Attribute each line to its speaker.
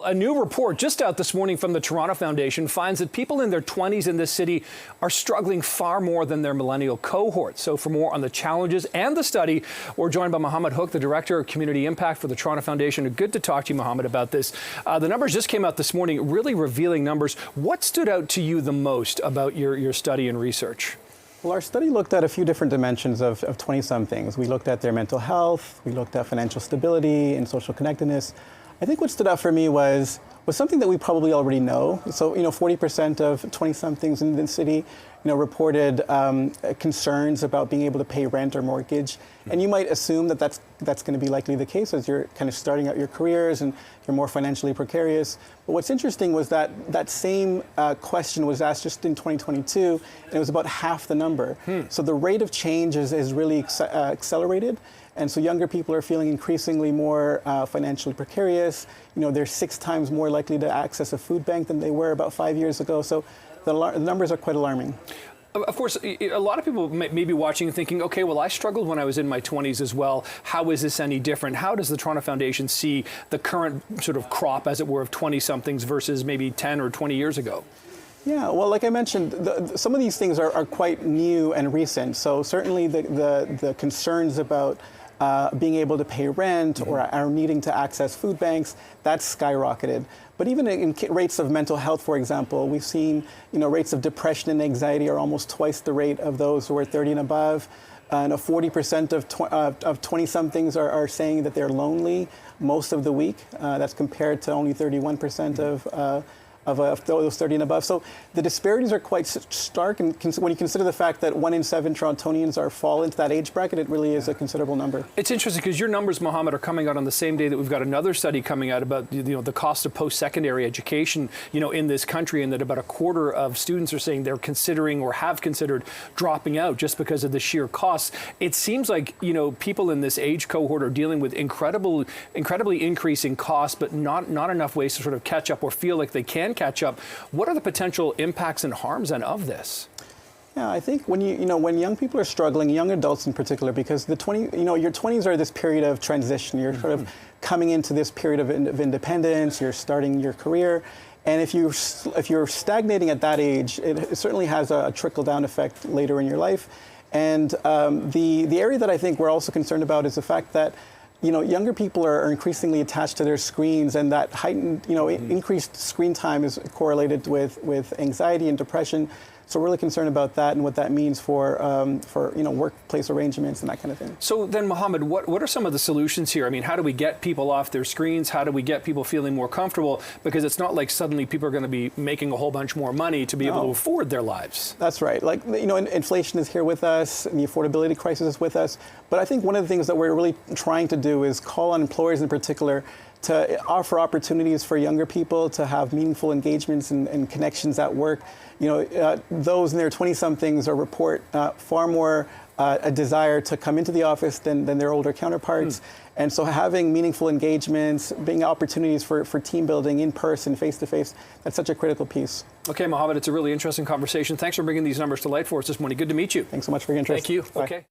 Speaker 1: A new report just out this morning from the Toronto Foundation finds that people in their 20s in this city are struggling far more than their millennial cohort. So for more on the challenges and the study, we're joined by Mohammed Hook, the Director of Community Impact for the Toronto Foundation. Good to talk to you, Mohammed, about this. The numbers just came out this morning, really revealing numbers. What stood out to you the most about your study and research?
Speaker 2: Well, our study looked at a few different dimensions of 20-somethings. We looked at their mental health, we looked at financial stability and social connectedness. I think what stood out for me was something that we probably already know. So, 40% of 20-somethings in the city, reported concerns about being able to pay rent or mortgage. And you might assume that that's going to be likely the case as you're kind of starting out your careers and you're more financially precarious. But what's interesting was that same question was asked just in 2022, and it was about half the number. So the rate of change is really accelerated. And so younger people are feeling increasingly more financially precarious. They're 6 times more likely to access a food bank than they were about 5 years ago. So the numbers are quite alarming.
Speaker 1: Of course, a lot of people may be watching and thinking, okay, well, I struggled when I was in my 20s as well. How is this any different? How does the Toronto Foundation see the current sort of crop, as it were, of 20-somethings versus maybe 10 or 20 years ago?
Speaker 2: Yeah, well, like I mentioned, some of these things are quite new and recent. So certainly the concerns about being able to pay rent or are needing to access food banks, that's skyrocketed. But even in rates of mental health, for example, we've seen rates of depression and anxiety are almost twice the rate of those who are 30 and above. 40% of 20-somethings are saying that they're lonely most of the week. That's compared to only 31% of those 30 and above. So the disparities are quite stark, and when you consider the fact that 1 in 7 Torontonians fall into that age bracket, it really is a considerable number.
Speaker 1: It's interesting because your numbers, Mohammed, are coming out on the same day that we've got another study coming out about the cost of post-secondary education in this country, and that about a quarter of students are saying they're considering or have considered dropping out just because of the sheer costs. It seems like people in this age cohort are dealing with incredibly increasing costs, but not enough ways to sort of catch up or feel like they can catch up. What are the potential impacts and harms then of this?
Speaker 2: Yeah, I think when when young people are struggling, young adults in particular, because your 20s are this period of transition. You're sort of coming into this period of independence. You're starting your career, and if you're stagnating at that age, it certainly has a trickle-down effect later in your life. And the area that I think we're also concerned about is the fact that younger people are increasingly attached to their screens, and that heightened, increased screen time is correlated with anxiety and depression. So we're really concerned about that and what that means for workplace arrangements and that kind of thing.
Speaker 1: So then, Mohammed, what are some of the solutions here? I mean, how do we get people off their screens? How do we get people feeling more comfortable? Because it's not like suddenly people are going to be making a whole bunch more money to be able to afford their lives.
Speaker 2: That's right. Like, inflation is here with us, and the affordability crisis is with us. But I think one of the things that we're really trying to do is call on employers in particular to offer opportunities for younger people to have meaningful engagements and connections at work. Those in their 20-somethings report far more a desire to come into the office than their older counterparts. And so having meaningful engagements, being opportunities for team building in person, face-to-face, that's such a critical piece.
Speaker 1: Okay, Mohammed, it's a really interesting conversation. Thanks for bringing these numbers to light for us this morning. Good to meet you.
Speaker 2: Thanks so much for your interest.
Speaker 1: Thank you.
Speaker 2: Bye.
Speaker 1: Okay.